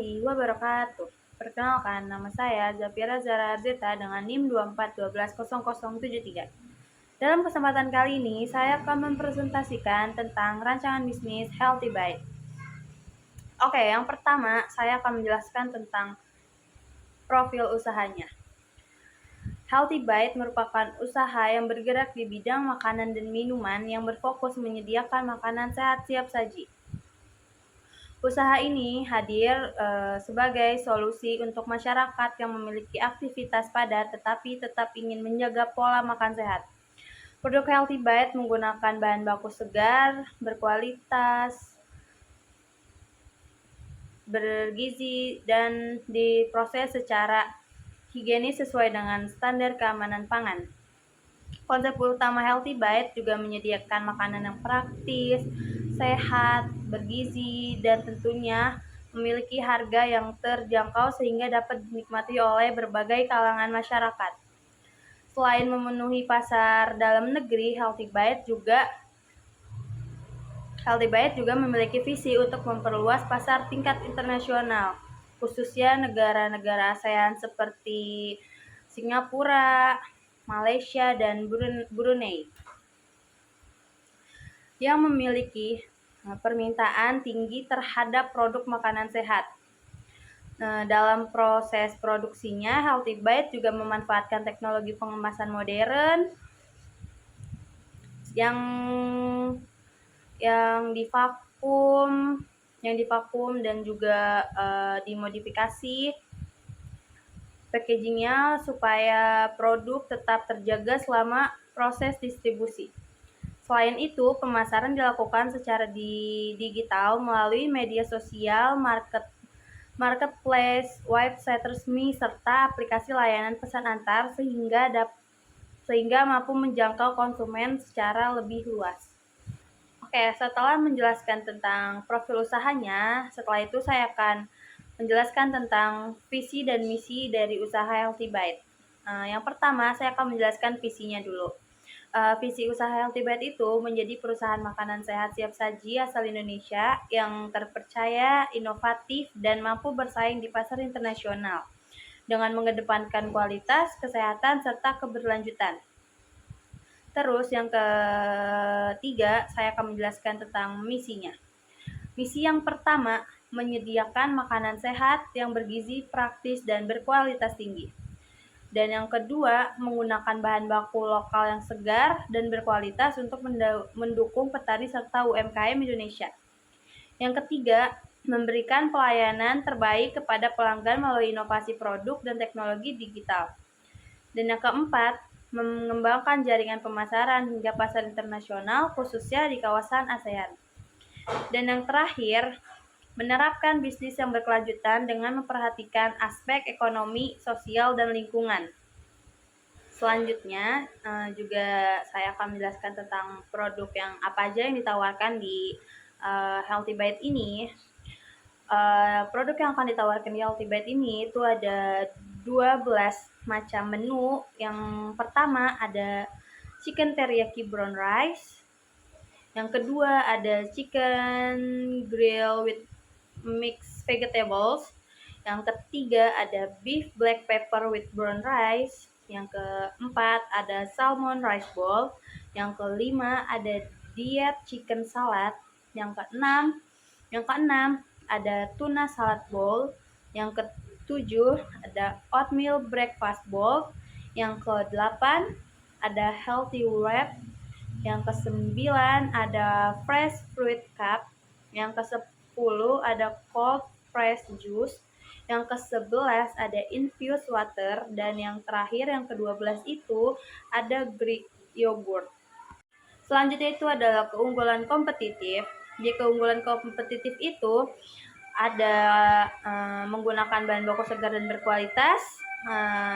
warahmatullahi wabarakatuh. Perkenalkan, nama saya Zafira Zara Arzeta dengan NIM 24120073. Dalam kesempatan kali ini, saya akan mempresentasikan tentang rancangan bisnis Healthy Bite. Oke, yang pertama, saya akan menjelaskan tentang profil usahanya. Healthy Bite merupakan usaha yang bergerak di bidang makanan dan minuman yang berfokus menyediakan makanan sehat siap saji. Usaha ini hadir sebagai solusi untuk masyarakat yang memiliki aktivitas padat tetapi tetap ingin menjaga pola makan sehat. Produk Healthy Bite menggunakan bahan baku segar, berkualitas, bergizi, dan diproses secara higienis sesuai dengan standar keamanan pangan. Konsep utama Healthy Bite juga menyediakan makanan yang praktis, sehat, bergizi, dan tentunya memiliki harga yang terjangkau sehingga dapat dinikmati oleh berbagai kalangan masyarakat. Selain memenuhi pasar dalam negeri, Healthy Bite juga memiliki visi untuk memperluas pasar tingkat internasional, khususnya negara-negara ASEAN seperti Singapura, Malaysia, dan Brunei yang memiliki permintaan tinggi terhadap produk makanan sehat. Dalam proses produksinya, Healthy Bite juga memanfaatkan teknologi pengemasan modern yang divakum dan juga dimodifikasi packagingnya supaya produk tetap terjaga selama proses distribusi. Selain itu, pemasaran dilakukan secara digital melalui media sosial, marketplace, website resmi, serta aplikasi layanan pesan antar sehingga mampu menjangkau konsumen secara lebih luas. Oke, setelah menjelaskan tentang profil usahanya, setelah itu saya akan menjelaskan tentang visi dan misi dari usaha Healthy Bite. Yang pertama, saya akan menjelaskan visinya dulu. Visi usaha Healthy Bite itu menjadi perusahaan makanan sehat siap saji asal Indonesia yang terpercaya, inovatif, dan mampu bersaing di pasar internasional dengan mengedepankan kualitas, kesehatan, serta keberlanjutan. Terus yang ketiga, saya akan menjelaskan tentang misinya. Misi yang pertama, menyediakan makanan sehat yang bergizi, praktis, dan berkualitas tinggi. Dan yang kedua, menggunakan bahan baku lokal yang segar dan berkualitas untuk mendukung petani serta UMKM Indonesia. Yang ketiga, memberikan pelayanan terbaik kepada pelanggan melalui inovasi produk dan teknologi digital. Dan yang keempat, mengembangkan jaringan pemasaran hingga pasar internasional khususnya di kawasan ASEAN. Dan yang terakhir, menerapkan bisnis yang berkelanjutan dengan memperhatikan aspek ekonomi, sosial, dan lingkungan. Selanjutnya, juga saya akan menjelaskan tentang produk yang apa aja yang ditawarkan di Healthy Bite ini. Produk yang akan ditawarkan di Healthy Bite ini itu ada 12 macam menu. Yang pertama ada chicken teriyaki brown rice. Yang kedua ada chicken grill with mixed vegetables. Yang ketiga ada beef black pepper with brown rice. Yang keempat ada salmon rice bowl. Yang kelima ada diet chicken salad. Yang keenam ada tuna salad bowl. Yang ketujuh ada oatmeal breakfast bowl. Yang kedelapan ada healthy wrap. Yang kesembilan ada fresh fruit cup. Yang ke-10 ada cold pressed juice. Yang ke-11 ada infused water. Dan yang terakhir yang ke-12 itu ada Greek yogurt. Selanjutnya itu adalah keunggulan kompetitif. Di keunggulan kompetitif itu ada menggunakan bahan baku segar dan berkualitas.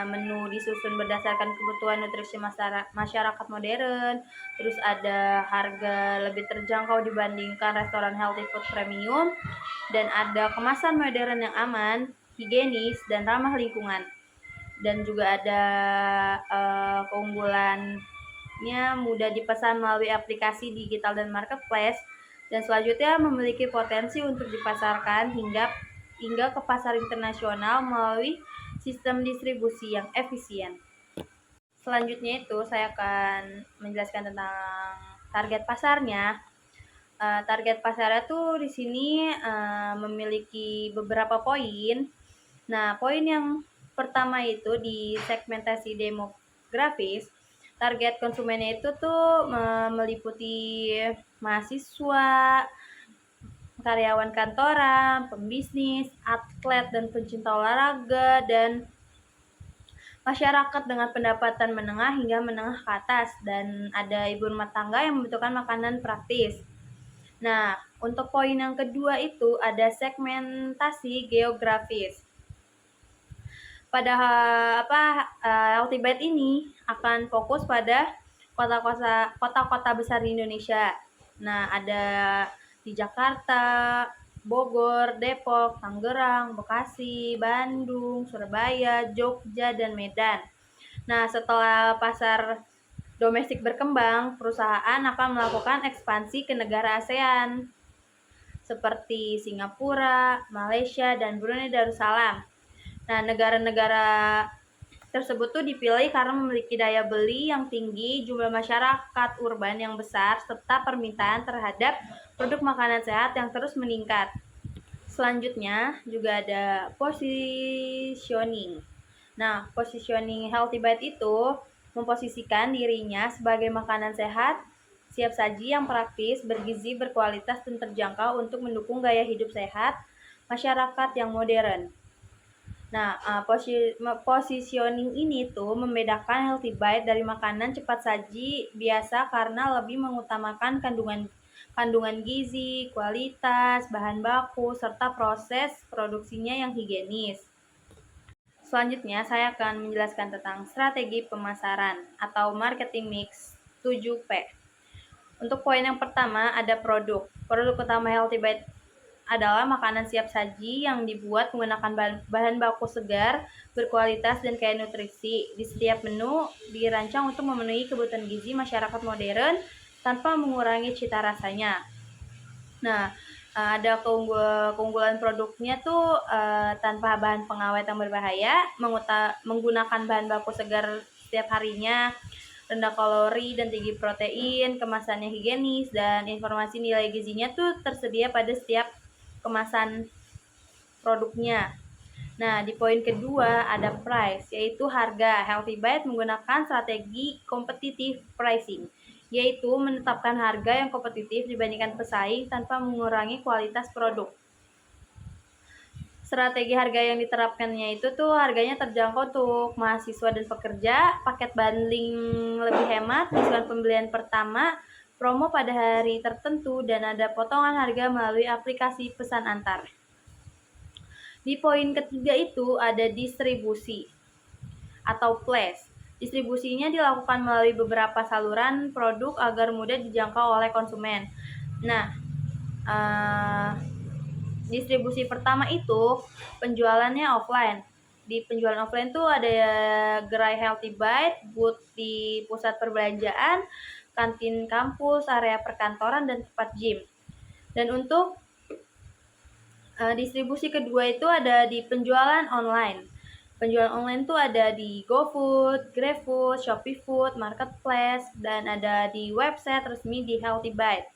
Menu disusun berdasarkan kebutuhan nutrisi masyarakat modern. Terus ada harga lebih terjangkau dibandingkan restoran healthy food premium. Dan ada kemasan modern yang aman, higienis, dan ramah lingkungan. Dan juga ada keunggulannya mudah dipesan melalui aplikasi digital dan marketplace. Dan selanjutnya memiliki potensi untuk dipasarkan hingga hingga ke pasar internasional melalui sistem distribusi yang efisien. Selanjutnya itu saya akan menjelaskan tentang target pasarnya. Target pasarnya tuh di sini memiliki beberapa poin. Nah, poin yang pertama itu di segmentasi demografis. Target konsumennya itu tuh meliputi mahasiswa, karyawan kantoran, pembisnis, atlet dan pencinta olahraga, dan masyarakat dengan pendapatan menengah hingga menengah ke atas, dan ada ibu rumah tangga yang membutuhkan makanan praktis. Nah, untuk poin yang kedua itu ada segmentasi geografis. Pada Healthy Bite ini akan fokus pada kota-kota besar di Indonesia. Nah, ada di Jakarta, Bogor, Depok, Tangerang, Bekasi, Bandung, Surabaya, Jogja, dan Medan. Nah, setelah pasar domestik berkembang, perusahaan akan melakukan ekspansi ke negara ASEAN seperti Singapura, Malaysia, dan Brunei Darussalam. Nah, negara-negara tersebut tuh dipilih karena memiliki daya beli yang tinggi, jumlah masyarakat urban yang besar, serta permintaan terhadap produk makanan sehat yang terus meningkat. Selanjutnya juga ada positioning. Nah, positioning Healthy Bite itu memposisikan dirinya sebagai makanan sehat, siap saji yang praktis, bergizi, berkualitas, dan terjangkau untuk mendukung gaya hidup sehat masyarakat yang modern. Nah, positioning ini tuh membedakan Healthy Bite dari makanan cepat saji biasa karena lebih mengutamakan kandungan gizi, kualitas, bahan baku, serta proses produksinya yang higienis. Selanjutnya, saya akan menjelaskan tentang strategi pemasaran atau marketing mix 7P. Untuk poin yang pertama ada produk. Produk utama Healthy Bite adalah makanan siap saji yang dibuat menggunakan bahan baku segar, berkualitas, dan kaya nutrisi. Di setiap menu dirancang untuk memenuhi kebutuhan gizi masyarakat modern tanpa mengurangi cita rasanya. Nah, ada keunggulan produknya tuh tanpa bahan pengawet yang berbahaya, menggunakan bahan baku segar setiap harinya, rendah kalori dan tinggi protein, kemasannya higienis, dan informasi nilai gizinya tuh tersedia pada setiap kemasan produknya. Nah, di poin kedua ada price, yaitu harga. Healthy Bite menggunakan strategi competitive pricing, yaitu menetapkan harga yang kompetitif dibandingkan pesaing tanpa mengurangi kualitas produk. Strategi harga yang diterapkannya itu tuh harganya terjangkau untuk mahasiswa dan pekerja, paket bundling lebih hemat, diskon pembelian pertama, promo pada hari tertentu, dan ada potongan harga melalui aplikasi pesan antar. Di poin ketiga itu ada distribusi atau place. Distribusinya dilakukan melalui beberapa saluran produk agar mudah dijangkau oleh konsumen. Nah, distribusi pertama itu penjualannya offline. Di penjualan offline tuh ada gerai Healthy Bite, booth di pusat perbelanjaan, kantin kampus, area perkantoran, dan tempat gym. Dan untuk distribusi kedua itu ada di penjualan online. Penjualan online tuh ada di GoFood, GrabFood, Shopee Food, Marketplace, dan ada di website resmi di Healthy Bite.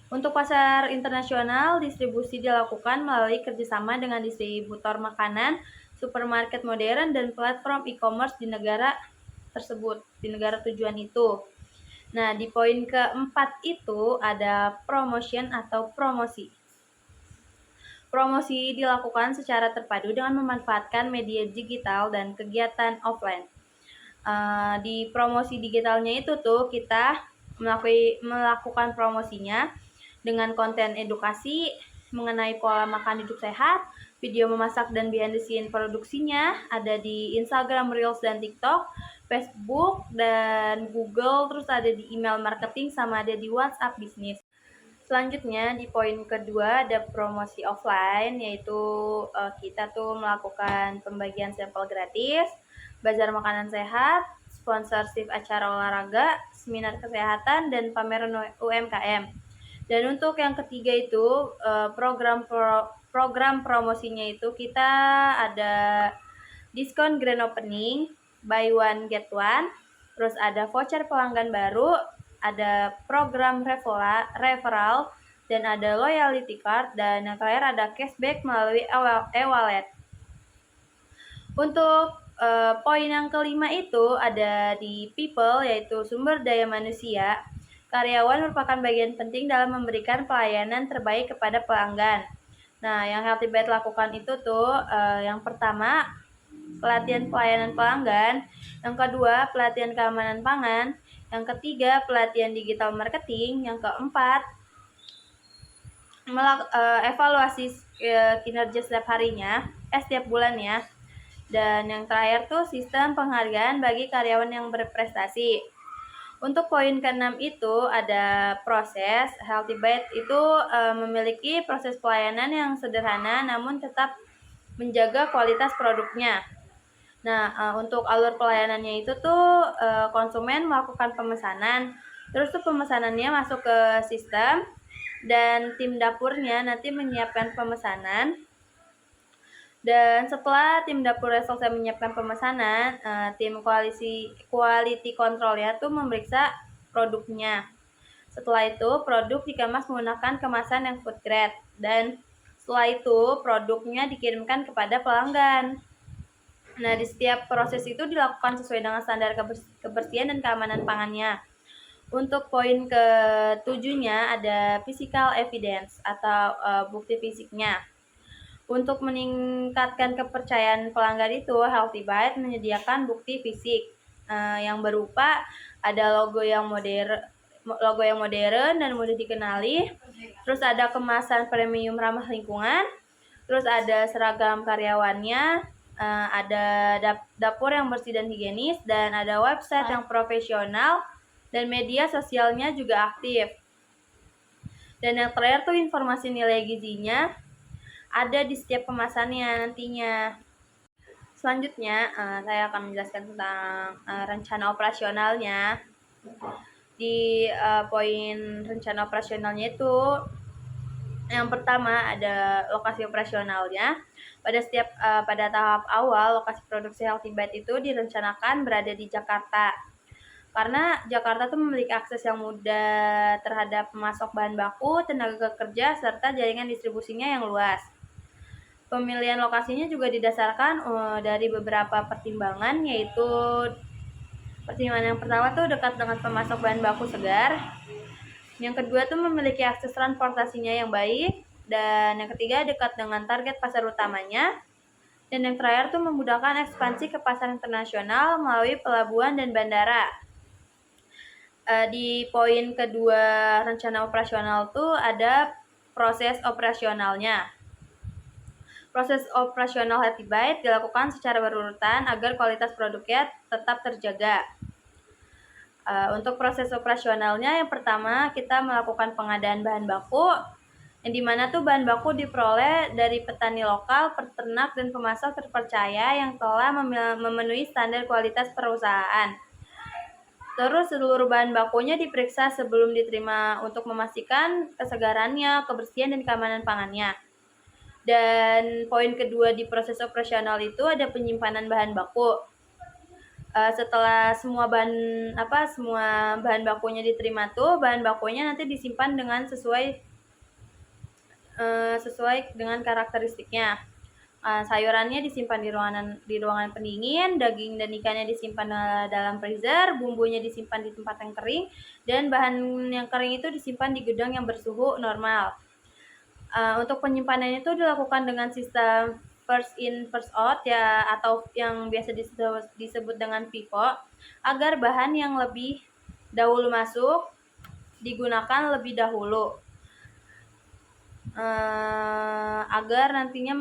Untuk pasar internasional, distribusi dilakukan melalui kerjasama dengan distributor makanan, supermarket modern, dan platform e-commerce di negara tersebut, di negara tujuan itu. Nah, di poin keempat itu ada promotion atau promosi. Promosi dilakukan secara terpadu dengan memanfaatkan media digital dan kegiatan offline. Di promosi digitalnya itu tuh kita melakukan promosinya dengan konten edukasi mengenai pola makan hidup sehat, video memasak dan behind the scene produksinya, ada di Instagram Reels dan TikTok, Facebook dan Google, terus ada di email marketing sama ada di WhatsApp bisnis. Selanjutnya di poin kedua ada promosi offline, yaitu kita tuh melakukan pembagian sampel gratis, bazar makanan sehat, sponsorship acara olahraga, seminar kesehatan, dan pameran UMKM. Dan untuk yang ketiga itu program program promosinya itu kita ada diskon grand opening, buy one get one, terus ada voucher pelanggan baru, ada program referral, dan ada loyalty card, dan yang terakhir ada cashback melalui e-wallet. Untuk poin yang kelima itu ada di people, yaitu sumber daya manusia. Karyawan merupakan bagian penting dalam memberikan pelayanan terbaik kepada pelanggan. Nah, yang Healthy Bite lakukan itu tuh yang pertama, pelatihan pelayanan pelanggan, yang kedua, pelatihan keamanan pangan, yang ketiga, pelatihan digital marketing, yang keempat, evaluasi kinerja setiap harinya, setiap bulannya, dan yang terakhir tuh sistem penghargaan bagi karyawan yang berprestasi. Untuk poin ke-6 itu ada proses. Healthy Bite itu memiliki proses pelayanan yang sederhana namun tetap menjaga kualitas produknya. Nah, untuk alur pelayanannya itu tuh konsumen melakukan pemesanan, terus tuh pemesanannya masuk ke sistem, dan tim dapurnya nanti menyiapkan pemesanan. Dan setelah tim dapur selesai menyiapkan pemesanan, tim quality control ya tuh memeriksa produknya. Setelah itu, produk dikemas menggunakan kemasan yang food grade, dan setelah itu produknya dikirimkan kepada pelanggan. Nah, di setiap proses itu dilakukan sesuai dengan standar kebersihan dan keamanan pangannya. Untuk poin ke-7-nya ada physical evidence atau bukti fisiknya. Untuk meningkatkan kepercayaan pelanggan itu, Healthy Bite menyediakan bukti fisik yang berupa ada logo yang modern dan mudah dikenali, terus ada kemasan premium ramah lingkungan, terus ada seragam karyawannya, ada dapur yang bersih dan higienis, dan ada website yang profesional, dan media sosialnya juga aktif. Dan yang terakhir tuh informasi nilai gizinya ada di setiap kemasannya nantinya. Selanjutnya, saya akan menjelaskan tentang rencana operasionalnya. Di poin rencana operasionalnya itu, yang pertama ada lokasi operasionalnya. Pada tahap awal, lokasi produksi Healthy Bite itu direncanakan berada di Jakarta. Karena Jakarta tuh memiliki akses yang mudah terhadap pemasok bahan baku, tenaga kerja, serta jaringan distribusinya yang luas. Pemilihan lokasinya juga didasarkan dari beberapa pertimbangan, yaitu pertimbangan yang pertama tuh dekat dengan pemasok bahan baku segar, yang kedua tuh memiliki akses transportasinya yang baik, dan yang ketiga dekat dengan target pasar utamanya, dan yang terakhir tuh memudahkan ekspansi ke pasar internasional melalui pelabuhan dan bandara. Di poin kedua rencana operasional tuh ada proses operasionalnya. Proses operasional Healthy Bite dilakukan secara berurutan agar kualitas produknya tetap terjaga. Untuk proses operasionalnya, yang pertama kita melakukan pengadaan bahan baku, yang dimana tuh bahan baku diperoleh dari petani lokal, peternak, dan pemasok terpercaya yang telah memenuhi standar kualitas perusahaan. Terus seluruh bahan bakunya diperiksa sebelum diterima untuk memastikan kesegarannya, kebersihan, dan keamanan pangannya. Dan poin kedua di proses operasional itu ada penyimpanan bahan baku. Setelah semua bahan bakunya diterima tuh, bahan bakunya nanti disimpan dengan sesuai dengan karakteristiknya. Sayurannya disimpan di ruangan pendingin, daging dan ikannya disimpan dalam freezer, bumbunya disimpan di tempat yang kering, dan bahan yang kering itu disimpan di gudang yang bersuhu normal. Untuk penyimpanan itu dilakukan dengan sistem first in first out ya, atau yang biasa disebut dengan FIFO, agar bahan yang lebih dahulu masuk digunakan lebih dahulu, agar nantinya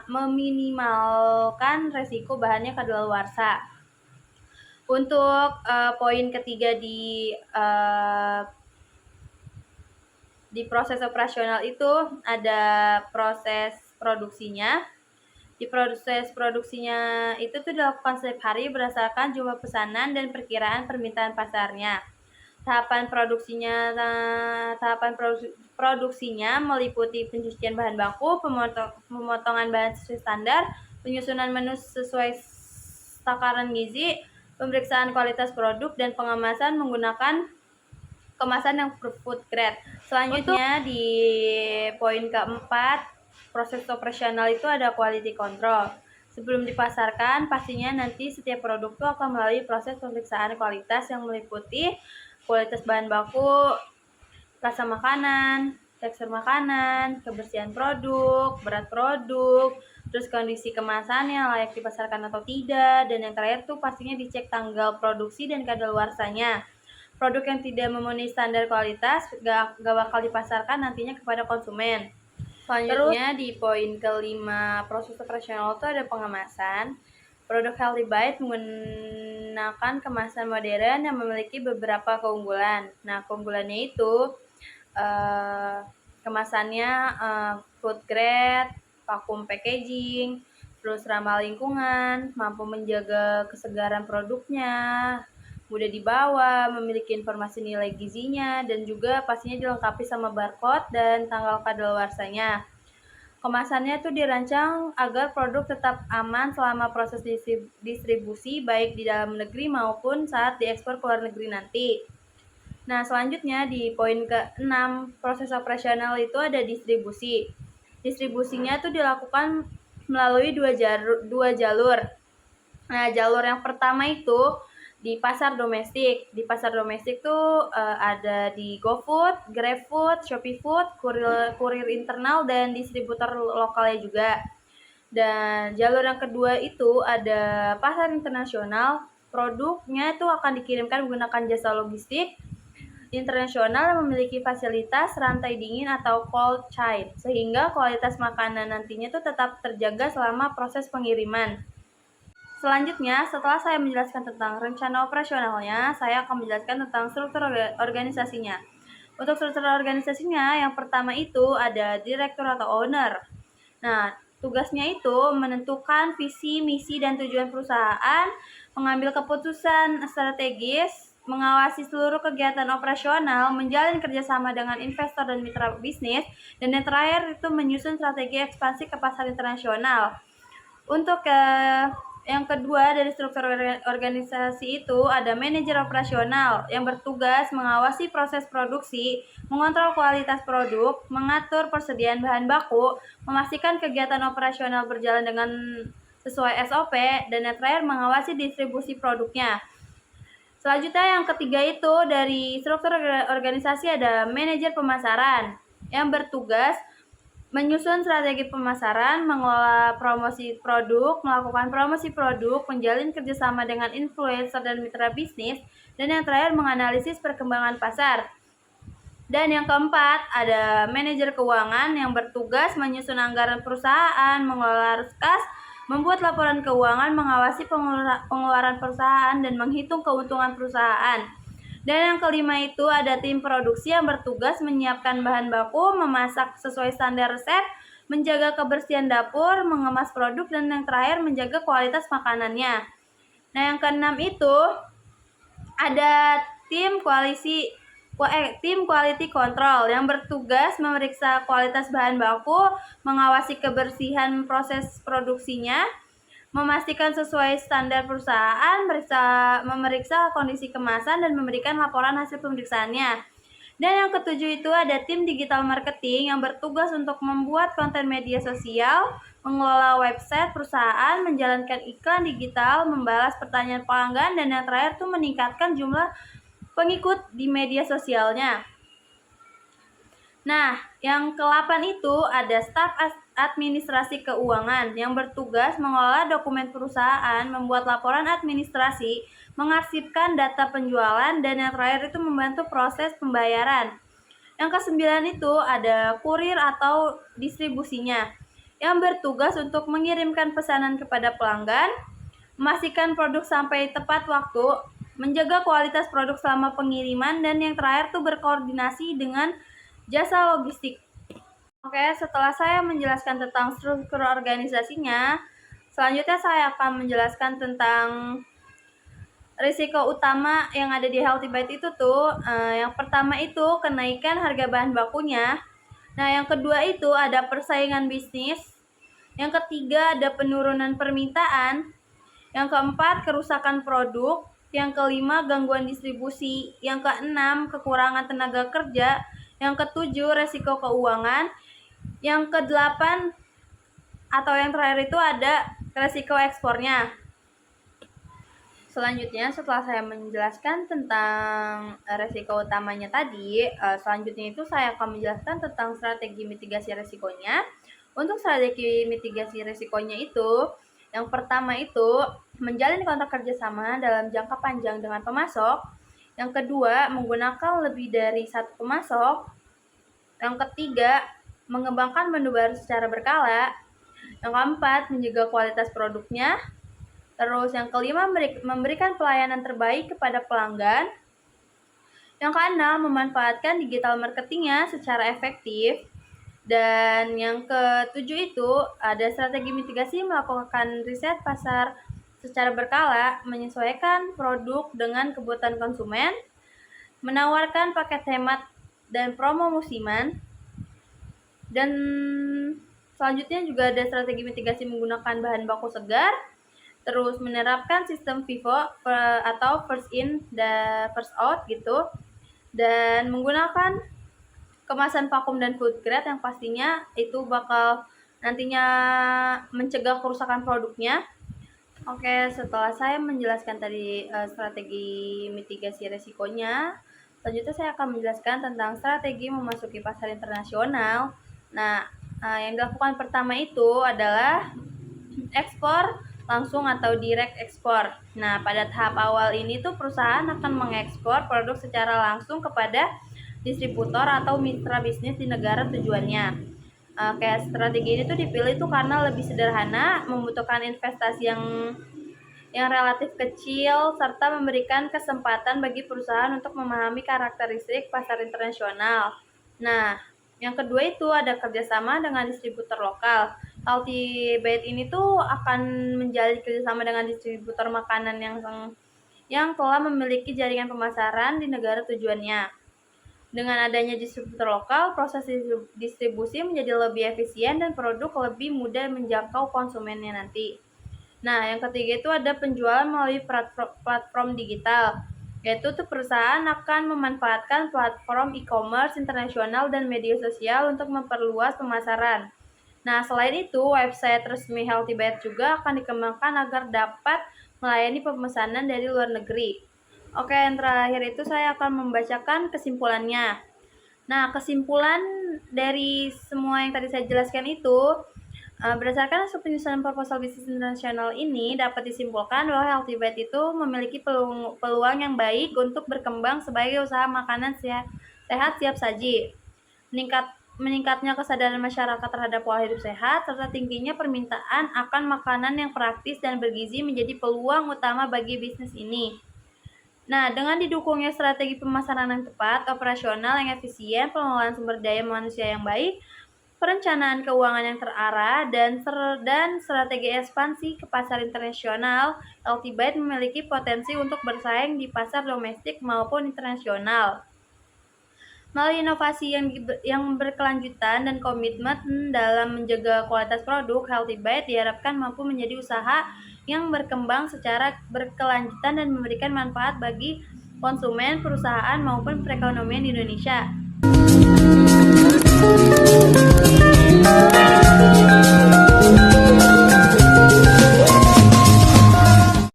meminimalkan resiko bahannya kadaluarsa. Untuk poin ketiga di proses operasional itu ada proses produksinya. Di proses produksinya itu tuh dilakukan setiap hari berdasarkan jumlah pesanan dan perkiraan permintaan pasarnya. Tahapan produksinya meliputi pencucian bahan baku, pemotongan bahan sesuai standar, penyusunan menu sesuai takaran gizi, pemeriksaan kualitas produk, dan pengemasan menggunakan kemasan yang food grade. Selanjutnya di poin keempat, proses operasional itu ada quality control. Sebelum dipasarkan, pastinya nanti setiap produk itu akan melalui proses pemeriksaan kualitas yang meliputi kualitas bahan baku, rasa makanan, tekstur makanan, kebersihan produk, berat produk, terus kondisi kemasannya layak dipasarkan atau tidak, dan yang terakhir tuh pastinya dicek tanggal produksi dan kadaluarsanya. Produk yang tidak memenuhi standar kualitas gak bakal dipasarkan nantinya kepada konsumen. Selanjutnya di poin kelima, proses operasional itu ada pengemasan. Produk Healthy Bite menggunakan kemasan modern yang memiliki beberapa keunggulan. Nah, keunggulannya itu kemasannya food grade, vacuum packaging, terus ramah lingkungan, mampu menjaga kesegaran produknya, mudah dibawa, memiliki informasi nilai gizinya, dan juga pastinya dilengkapi sama barcode dan tanggal kadaluarsanya. Kemasannya itu dirancang agar produk tetap aman selama proses distribusi baik di dalam negeri maupun saat diekspor ke luar negeri nanti. Nah, selanjutnya di poin ke-6, proses operasional itu ada distribusi. Distribusinya itu dilakukan melalui dua jalur. Nah, jalur yang pertama itu di pasar domestik. Di pasar domestik tuh ada di GoFood, GrabFood, ShopeeFood, kurir internal, dan distributor lokalnya juga. Dan jalur yang kedua itu ada pasar internasional. Produknya itu akan dikirimkan menggunakan jasa logistik internasional yang memiliki fasilitas rantai dingin atau cold chain, sehingga kualitas makanan nantinya itu tetap terjaga selama proses pengiriman. Selanjutnya, setelah saya menjelaskan tentang rencana operasionalnya, saya akan menjelaskan tentang struktur organisasinya. Untuk struktur organisasinya, yang pertama itu ada direktur atau owner. Nah, tugasnya itu menentukan visi, misi, dan tujuan perusahaan, mengambil keputusan strategis, mengawasi seluruh kegiatan operasional, menjalin kerjasama dengan investor dan mitra bisnis, dan yang terakhir itu menyusun strategi ekspansi ke pasar internasional. Untuk yang kedua dari struktur organisasi itu ada manajer operasional yang bertugas mengawasi proses produksi, mengontrol kualitas produk, mengatur persediaan bahan baku, memastikan kegiatan operasional berjalan dengan sesuai SOP, dan yang terakhir mengawasi distribusi produknya. Selanjutnya yang ketiga itu dari struktur organisasi ada manajer pemasaran yang bertugas menyusun strategi pemasaran, mengelola promosi produk, melakukan promosi produk, menjalin kerjasama dengan influencer dan mitra bisnis, dan yang terakhir menganalisis perkembangan pasar. Dan yang keempat, ada manajer keuangan yang bertugas menyusun anggaran perusahaan, mengelola kas, membuat laporan keuangan, mengawasi pengeluaran perusahaan, dan menghitung keuntungan perusahaan. Dan yang kelima itu ada tim produksi yang bertugas menyiapkan bahan baku, memasak sesuai standar resep, menjaga kebersihan dapur, mengemas produk, dan yang terakhir menjaga kualitas makanannya. Nah, yang keenam itu ada tim quality control yang bertugas memeriksa kualitas bahan baku, mengawasi kebersihan proses produksinya, memastikan sesuai standar perusahaan, memeriksa kondisi kemasan, dan memberikan laporan hasil pemeriksaannya. Dan yang ketujuh itu ada tim digital marketing yang bertugas untuk membuat konten media sosial, mengelola website perusahaan, menjalankan iklan digital, membalas pertanyaan pelanggan, dan yang terakhir itu meningkatkan jumlah pengikut di media sosialnya. Nah, yang ke-8 itu ada staf administrasi keuangan yang bertugas mengelola dokumen perusahaan, membuat laporan administrasi, mengarsipkan data penjualan, dan yang terakhir itu membantu proses pembayaran. Yang ke-9 itu ada kurir atau distribusinya yang bertugas untuk mengirimkan pesanan kepada pelanggan, memastikan produk sampai tepat waktu, menjaga kualitas produk selama pengiriman, dan yang terakhir itu berkoordinasi dengan jasa logistik. Oke, setelah saya menjelaskan tentang struktur organisasinya, selanjutnya saya akan menjelaskan tentang risiko utama yang ada di Healthy Bite itu tuh, yang pertama itu kenaikan harga bahan bakunya. Nah, yang kedua itu ada persaingan bisnis. Yang ketiga ada penurunan permintaan. Yang keempat kerusakan produk. Yang kelima gangguan distribusi. Yang keenam kekurangan tenaga kerja. Yang ketujuh resiko keuangan. Yang kedelapan atau yang terakhir itu ada resiko ekspornya. Selanjutnya, setelah saya menjelaskan tentang resiko utamanya tadi, selanjutnya itu saya akan menjelaskan tentang strategi mitigasi resikonya. Untuk strategi mitigasi resikonya itu, yang pertama itu menjalin kontrak kerjasama dalam jangka panjang dengan pemasok. Yang kedua, menggunakan lebih dari satu pemasok. Yang ketiga, mengembangkan menu baru secara berkala. Yang keempat, menjaga kualitas produknya. Terus yang kelima, memberikan pelayanan terbaik kepada pelanggan. Yang keenam, memanfaatkan digital marketingnya secara efektif. Dan yang ketujuh itu ada strategi mitigasi melakukan riset pasar secara berkala, menyesuaikan produk dengan kebutuhan konsumen, menawarkan paket hemat dan promo musiman. Dan selanjutnya juga ada strategi mitigasi menggunakan bahan baku segar. Terus menerapkan sistem FIFO atau first in dan first out gitu, dan menggunakan kemasan vakum dan food grade yang pastinya itu bakal nantinya mencegah kerusakan produknya. Oke, setelah saya menjelaskan tadi strategi mitigasi resikonya, selanjutnya saya akan menjelaskan tentang strategi memasuki pasar internasional. Nah, yang dilakukan pertama itu adalah ekspor langsung atau direct ekspor. Nah, pada tahap awal ini tuh perusahaan akan mengekspor produk secara langsung kepada distributor atau mitra bisnis di negara tujuannya. Kayak strategi ini tuh dipilih tuh karena lebih sederhana, membutuhkan investasi yang relatif kecil, serta memberikan kesempatan bagi perusahaan untuk memahami karakteristik pasar internasional. Nah, yang kedua itu ada kerjasama dengan distributor lokal. Healthy Bite ini tuh akan menjalin kerjasama dengan distributor makanan yang telah memiliki jaringan pemasaran di negara tujuannya. Dengan adanya distributor lokal, proses distribusi menjadi lebih efisien dan produk lebih mudah menjangkau konsumennya nanti. Nah, yang ketiga itu ada penjualan melalui platform digital, yaitu tuh perusahaan akan memanfaatkan platform e-commerce internasional dan media sosial untuk memperluas pemasaran. Nah, selain itu, website resmi Healthy Bite juga akan dikembangkan agar dapat melayani pemesanan dari luar negeri. Oke, yang terakhir itu saya akan membacakan kesimpulannya. Nah, kesimpulan dari semua yang tadi saya jelaskan itu, berdasarkan hasil penyusunan proposal bisnis internasional ini, dapat disimpulkan bahwa Healthy Bite itu memiliki peluang yang baik untuk berkembang sebagai usaha makanan sehat siap saji. Meningkatnya kesadaran masyarakat terhadap pola hidup sehat, serta tingginya permintaan akan makanan yang praktis dan bergizi menjadi peluang utama bagi bisnis ini. Nah, dengan didukungnya strategi pemasaran yang tepat, operasional yang efisien, pengelolaan sumber daya manusia yang baik, perencanaan keuangan yang terarah, dan strategi ekspansi ke pasar internasional, Healthy Bite memiliki potensi untuk bersaing di pasar domestik maupun internasional. Melalui inovasi yang berkelanjutan dan komitmen dalam menjaga kualitas produk, Healthy Bite diharapkan mampu menjadi usaha yang berkembang secara berkelanjutan dan memberikan manfaat bagi konsumen, perusahaan, maupun perekonomian di Indonesia.